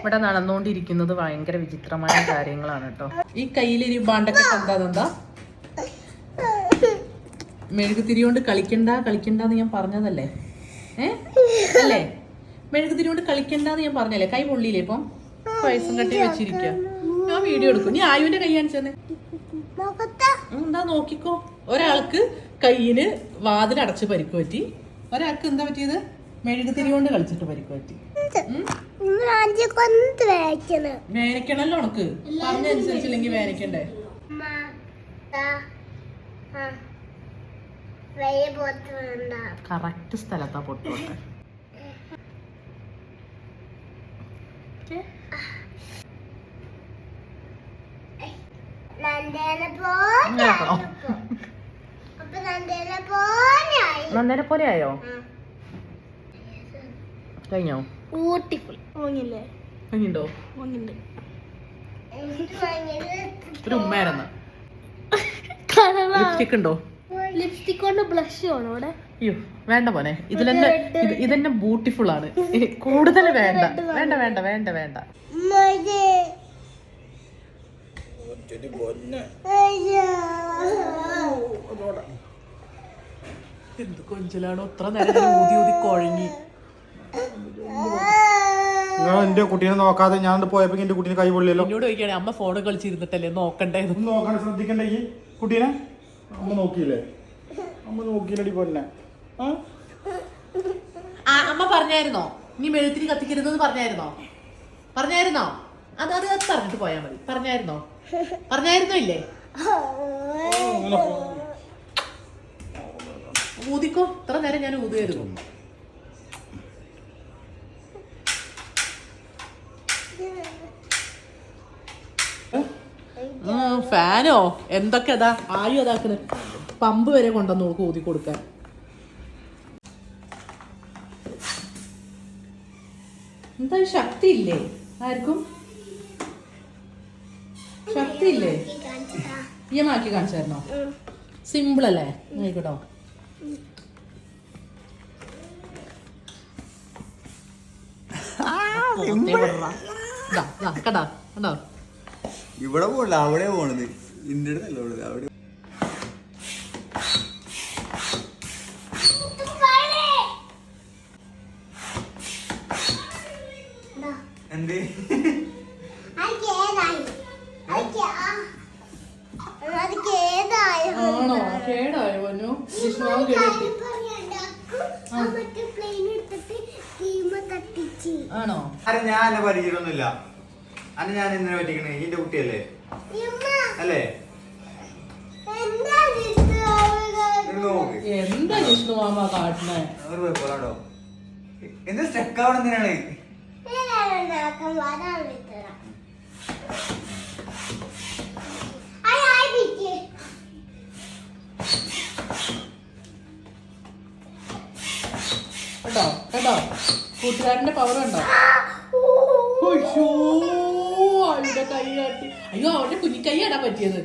ഇവിടെ നടന്നുകൊണ്ടിരിക്കുന്നത് ഭയങ്കര വിചിത്രമായ കാര്യങ്ങളാണ് കേട്ടോ. ഈ കയ്യിലൊരു ബാണ്ടൊക്കെ എന്താ മെഴുകുതിരി കൊണ്ട് കളിക്കണ്ടെന്ന് ഞാൻ പറഞ്ഞതല്ലേ? അല്ലേ? മെഴുകുതിരി കൊണ്ട് കളിക്കണ്ടെന്ന് ഞാൻ പറഞ്ഞല്ലേ? കൈ പൊള്ളിയില്ലേ ഇപ്പം? വയസ്സും കട്ടി വെച്ചിരിക്കുക. ഞാൻ വീഡിയോ എടുക്കും. നീ ആയുവിന്റെ കൈ കാണിച്ചെന്നെ. എന്താ നോക്കിക്കോ. ഒരാൾക്ക് കയ്യിന് വാതിലടച്ച് പരിക്ക് പറ്റി, ഒരാൾക്ക് എന്താ പറ്റിയത്? മെഴുകുതിരി കൊണ്ട് കളിച്ചിട്ട് പരിക്ക് പറ്റി. വേനക്കണല്ലോ ഉണക്ക്. പറഞ്ഞനുസരിച്ചില്ലെങ്കിൽ വേനക്കണ്ടേ? കറക്റ്റ് സ്ഥലത്താ പൊട്ടോട്ടെ. നന്ദനെ പോലെ ആയോ? കഴിഞ്ഞോ? കഴിഞ്ഞിണ്ടോ? ഒരു ഉമ്മയായിരുന്ന ലിപ്സ്റ്റിക് ഉണ്ടോ? ലിപ്സ്റ്റിക് കൊണ്ട് ബ്ലഷ് വേണോ ഇവിടെ? അയ്യോ വേണ്ട പോനെ. ഇതെന്നെ ബ്യൂട്ടിഫുൾ ആണ്. കൂടുതൽ വേണ്ട വേണ്ട വേണ്ട വേണ്ട വേണ്ട. എന്ത് കൊഞ്ചലാണോ ഇത്ര നേരം ഊതി ഊതി കുഴങ്ങി. എന്റെ കുട്ടീനെ നോക്കാതെ ഞാൻ പോയപ്പോ എന്റെ കുട്ടീനെ കൈ പൊള്ളിയല്ലോ. എന്നോട് ചോദിക്കുകയാണെ അമ്മ ഫോണ് കളിച്ചിരുന്നിട്ടല്ലേ നോക്കണ്ടേ? നോക്കാൻ ശ്രദ്ധിക്കണ്ടേ ഈ കുട്ടീനെ? അമ്മ നോക്കിയില്ലേ? അമ്മ നോക്കിയില്ലടി പൊന്നെ. അമ്മ പറഞ്ഞായിരുന്നോ നീ മെഴുത്തിരി കത്തിക്കരുതെന്ന്? പറഞ്ഞായിരുന്നോ? അത് പറഞ്ഞിട്ട് പോയാ മതി. പറഞ്ഞായിരുന്നോ ഇല്ലേ? ഊതിക്കോ. ഇത്ര നേരം ഞാൻ ഊതുകയായിരുന്നു. ഫാനോ എന്തൊക്കെ അതാ ആയു അതാക്കണ്. പമ്പ് വരെ കൊണ്ടുവന്ന് നോക്ക് ഊതി കൊടുക്കാൻ. എന്താ ശക്തി ഇല്ലേ ആർക്കും? ശക്തി ഇല്ലേ? മാക്കി കാണിച്ചായിരുന്നോ? സിമ്പിൾ അല്ലേ? നോക്കട്ടോ. കണ്ടോ ഇവിടെ പോണില്ല, അവിടെ പോണത്. ഇന്റെ അടുത്തല്ല അവിടെ. എന്ത് ആണോ? കേടായോ? ആണോ? അരെ ഞാൻ എന്നെ പരിചയമൊന്നുമില്ല. അന്നെ ഞാൻ എന്തിനാ പറ്റിക്കണേ? എന്റെ കുട്ടിയല്ലേ അല്ലേ? എന്താ ജിഷ്ണു മാമ കാട്ടണേ? പോരാടോ. എന്താ സ്റ്റക്ക് ആവണം എന്തിനാണ്? കേട്ടോ കൂട്ടുകാരന്റെ പവർ ഉണ്ടോ? അയ്യോ അവന്റെ കൈ കാട്ടി. അയ്യോ അവന്റെ കുഞ്ഞിക്കൈയാടാ പറ്റിയത്.